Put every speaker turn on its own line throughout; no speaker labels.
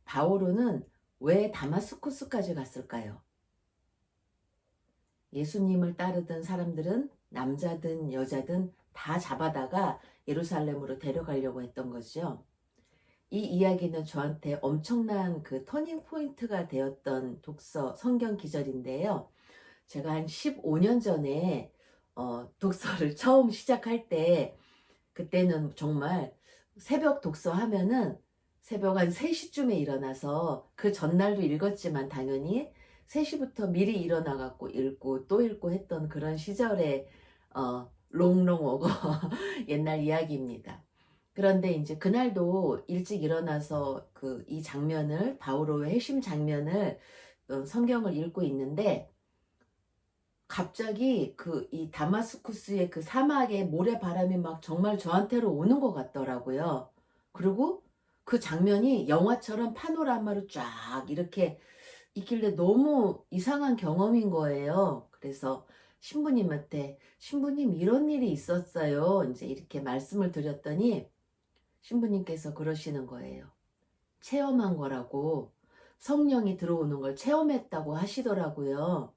바오로는 왜 다마스쿠스까지 갔을까요? 예수님을 따르던 사람들은 남자든 여자든 다 잡아다가 예루살렘으로 데려가려고 했던 거죠. 이 이야기는 저한테 엄청난 그 터닝 포인트가 되었던 독서 성경 기절인데요. 제가 한 15년 전에 독서를 처음 시작할 때, 그때는 정말 새벽 독서하면은 새벽 한 3시쯤에 일어나서 그 전날도 읽었지만 당연히 3시부터 미리 일어나 갖고 읽고 또 읽고 했던 그런 시절의 롱롱워거 옛날 이야기입니다. 그런데 이제 그날도 일찍 일어나서 그 이 장면을, 바오로의 회심 장면을 성경을 읽고 있는데 갑자기 그 이 다마스쿠스의 그 사막의 모래바람이 막 정말 저한테로 오는 것 같더라고요. 그리고 그 장면이 영화처럼 파노라마로 쫙 이렇게 있길래 너무 이상한 경험인 거예요. 그래서 신부님한테, 신부님 이런 일이 있었어요, 이제 이렇게 말씀을 드렸더니 신부님께서 그러시는 거예요. 체험한 거라고, 성령이 들어오는 걸 체험했다고 하시더라고요.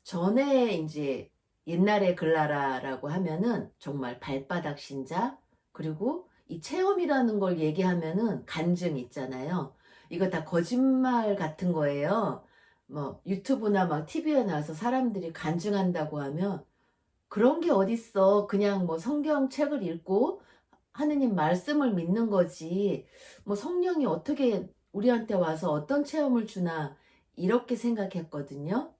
전에 이제 옛날에 글라라라고 하면은 정말 발바닥 신자, 그리고 이 체험이라는 걸 얘기하면은 간증 있잖아요. 이거 다 거짓말 같은 거예요. 뭐 유튜브나 막 TV에 나와서 사람들이 간증한다고 하면 그런 게 어딨어. 그냥 뭐 성경책을 읽고 하느님 말씀을 믿는 거지. 뭐 성령이 어떻게 우리한테 와서 어떤 체험을 주나 이렇게 생각했거든요.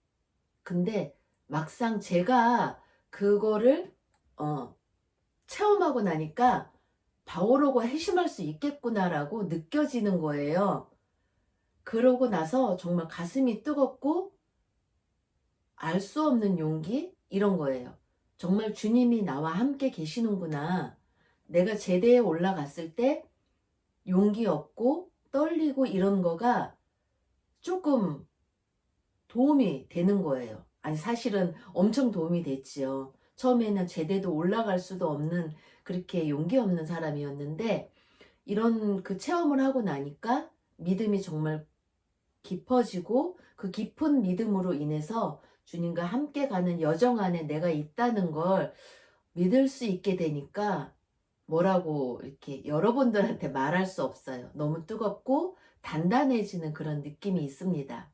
근데 막상 제가 그거를 어, 체험하고 나니까 바오로가 회심할 수 있겠구나라고 느껴지는 거예요. 그러고 나서 정말 가슴이 뜨겁고 알 수 없는 용기 이런 거예요. 정말 주님이 나와 함께 계시는구나. 내가 제대에 올라갔을 때 용기 없고 떨리고 이런 거가 조금 도움이 되는 거예요. 아니, 사실은 엄청 도움이 됐지요. 처음에는 제대도 올라갈 수도 없는 그렇게 용기 없는 사람이었는데 이런 그 체험을 하고 나니까 믿음이 정말 깊어지고 그 깊은 믿음으로 인해서 주님과 함께 가는 여정 안에 내가 있다는 걸 믿을 수 있게 되니까 뭐라고 이렇게 여러분들한테 말할 수 없어요. 너무 뜨겁고 단단해지는 그런 느낌이 있습니다.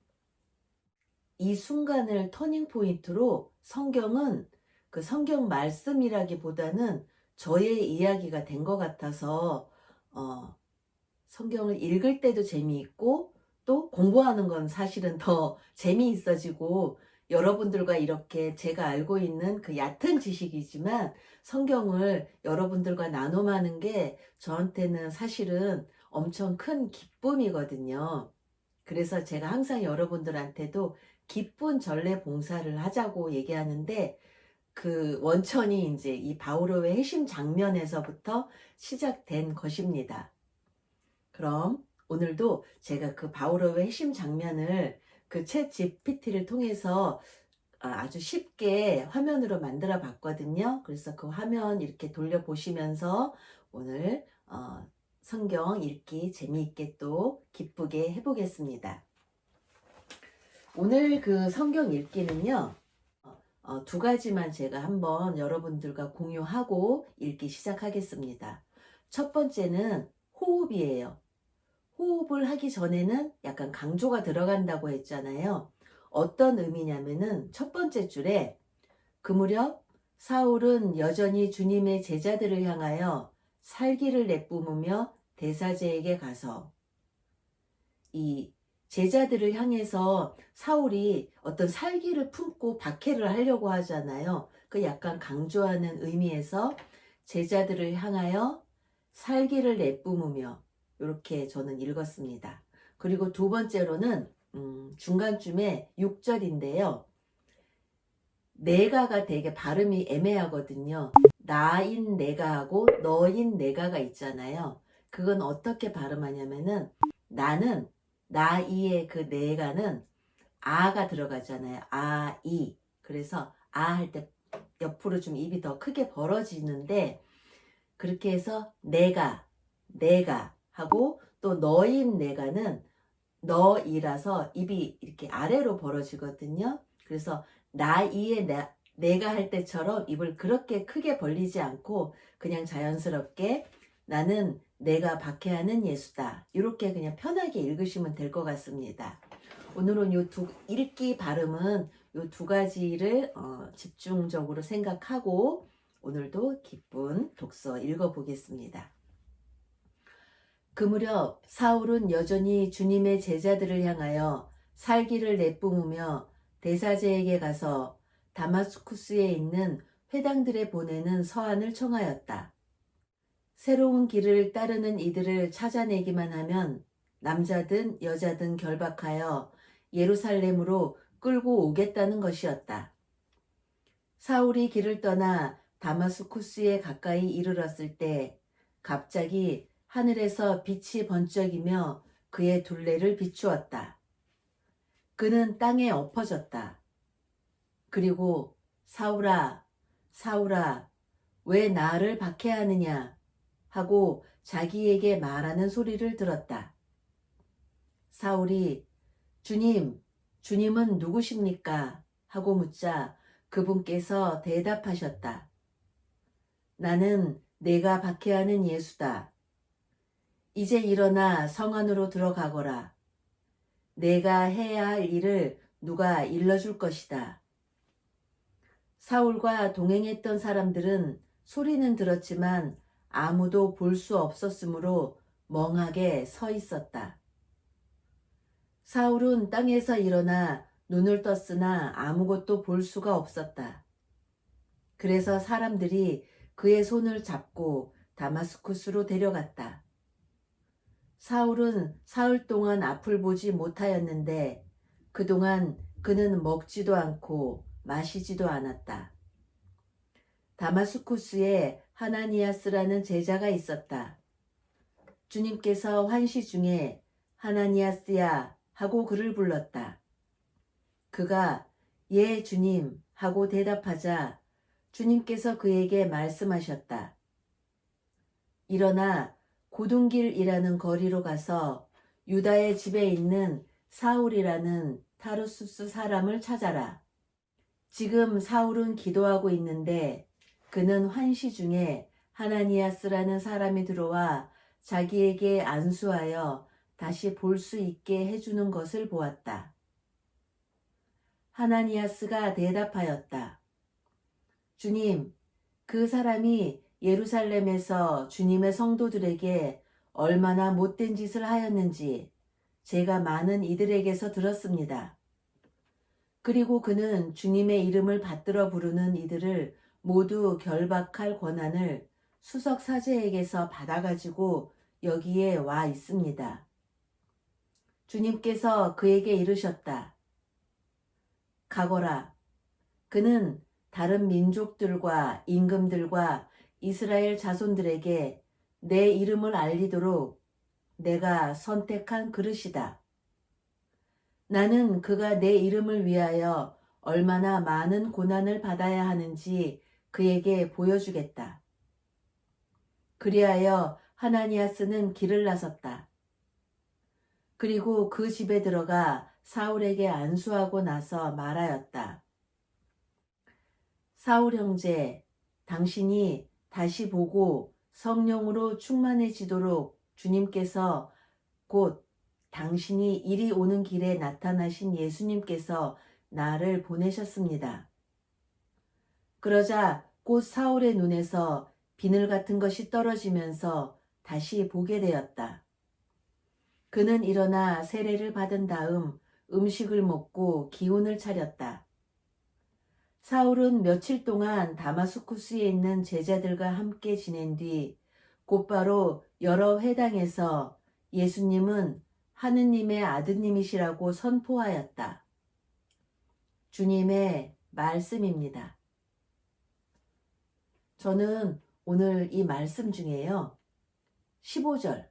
이 순간을 터닝 포인트로 성경은 그 성경 말씀이라기보다는 저의 이야기가 된 것 같아서 성경을 읽을 때도 재미있고 또 공부하는 건 사실은 더 재미있어지고 여러분들과 이렇게 제가 알고 있는 그 얕은 지식이지만 성경을 여러분들과 나눔하는 게 저한테는 사실은 엄청 큰 기쁨이거든요. 그래서 제가 항상 여러분들한테도 기쁜 전래 봉사를 하자고 얘기하는데 그 원천이 이제 이 바오로의 회심 장면에서부터 시작된 것입니다. 그럼 오늘도 제가 그 바오로의 회심 장면을 그 챗 GPT를 통해서 아주 쉽게 화면으로 만들어 봤거든요. 그래서 그 화면 이렇게 돌려보시면서 오늘 성경 읽기 재미있게 또 기쁘게 해보겠습니다. 오늘 그 성경 읽기는요, 두 가지만 제가 한번 여러분들과 공유하고 읽기 시작하겠습니다. 첫 번째는 호흡이에요. 호흡을 하기 전에는 약간 강조가 들어간다고 했잖아요. 어떤 의미냐면은 첫 번째 줄에 그 무렵 사울은 여전히 주님의 제자들을 향하여 살기를 내뿜으며 대사제에게 가서, 이 제자들을 향해서 사울이 어떤 살기를 품고 박해를 하려고 하잖아요. 그 약간 강조하는 의미에서 제자들을 향하여 살기를 내뿜으며 이렇게 저는 읽었습니다. 그리고 두 번째로는 중간쯤에 6절인데요. 내가가 되게 발음이 애매하거든요. 나인 내가하고 너인 내가가 있잖아요. 그건 어떻게 발음하냐면은 나는, 나이의 그 내가는 아가 들어가잖아요. 아이. 그래서 아 할 때 옆으로 좀 입이 더 크게 벌어지는데 그렇게 해서 내가 하고 또 너인 내가는 너이라서 입이 이렇게 아래로 벌어지거든요. 그래서 나이에 내가 할 때처럼 입을 그렇게 크게 벌리지 않고 그냥 자연스럽게 나는 내가 박해하는 예수다. 이렇게 그냥 편하게 읽으시면 될 것 같습니다. 오늘은 읽기 발음은 요 두 가지를 집중적으로 생각하고 오늘도 기쁜 독서 읽어보겠습니다. 그 무렵 사울은 여전히 주님의 제자들을 향하여 살기를 내뿜으며 대사제에게 가서 다마스쿠스에 있는 회당들에 보내는 서한을 청하였다. 새로운 길을 따르는 이들을 찾아내기만 하면 남자든 여자든 결박하여 예루살렘으로 끌고 오겠다는 것이었다. 사울이 길을 떠나 다마스쿠스에 가까이 이르렀을 때 갑자기 하늘에서 빛이 번쩍이며 그의 둘레를 비추었다. 그는 땅에 엎어졌다. 그리고 사울아, 사울아, 왜 나를 박해하느냐 하고 자기에게 말하는 소리를 들었다. 사울이 주님, 주님은 누구십니까? 하고 묻자 그분께서 대답하셨다. 나는 내가 박해하는 예수다. 이제 일어나 성 안으로 들어가거라. 내가 해야 할 일을 누가 일러줄 것이다. 사울과 동행했던 사람들은 소리는 들었지만 아무도 볼 수 없었으므로 멍하게 서 있었다. 사울은 땅에서 일어나 눈을 떴으나 아무것도 볼 수가 없었다. 그래서 사람들이 그의 손을 잡고 다마스쿠스로 데려갔다. 사울은 사흘 동안 앞을 보지 못하였는데 그동안 그는 먹지도 않고 마시지도 않았다. 다마스쿠스에 하나니아스라는 제자가 있었다. 주님께서 환시 중에 하나니아스야 하고 그를 불렀다. 그가 예 주님 하고 대답하자 주님께서 그에게 말씀하셨다. 일어나 고둔길이라는 거리로 가서 유다의 집에 있는 사울이라는 타르수스 사람을 찾아라. 지금 사울은 기도하고 있는데 그는 환시 중에 하나니아스라는 사람이 들어와 자기에게 안수하여 다시 볼 수 있게 해주는 것을 보았다. 하나니아스가 대답하였다. 주님, 그 사람이 예루살렘에서 주님의 성도들에게 얼마나 못된 짓을 하였는지 제가 많은 이들에게서 들었습니다. 그리고 그는 주님의 이름을 받들어 부르는 이들을 모두 결박할 권한을 수석 사제에게서 받아가지고 여기에 와 있습니다. 주님께서 그에게 이르셨다. 가거라. 그는 다른 민족들과 임금들과 이스라엘 자손들에게 내 이름을 알리도록 내가 선택한 그릇이다. 나는 그가 내 이름을 위하여 얼마나 많은 고난을 받아야 하는지 그에게 보여주겠다. 그리하여 하나니아스는 길을 나섰다. 그리고 그 집에 들어가 사울에게 안수하고 나서 말하였다. 사울 형제, 당신이 다시 보고 성령으로 충만해지도록 주님께서 곧 당신이 이리 오는 길에 나타나신 예수님께서 나를 보내셨습니다. 그러자 곧 사울의 눈에서 비늘 같은 것이 떨어지면서 다시 보게 되었다. 그는 일어나 세례를 받은 다음 음식을 먹고 기운을 차렸다. 사울은 며칠 동안 다마스쿠스에 있는 제자들과 함께 지낸 뒤 곧바로 여러 회당에서 예수님은 하느님의 아드님이시라고 선포하였다. 주님의 말씀입니다. 저는 오늘 이 말씀 중에요. 15절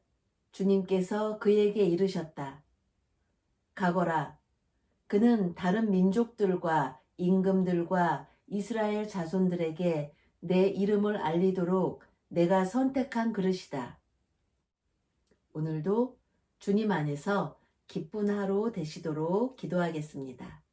주님께서 그에게 이르셨다. 가거라. 그는 다른 민족들과 임금들과 이스라엘 자손들에게 내 이름을 알리도록 내가 선택한 그릇이다. 오늘도 주님 안에서 기쁜 하루 되시도록 기도하겠습니다.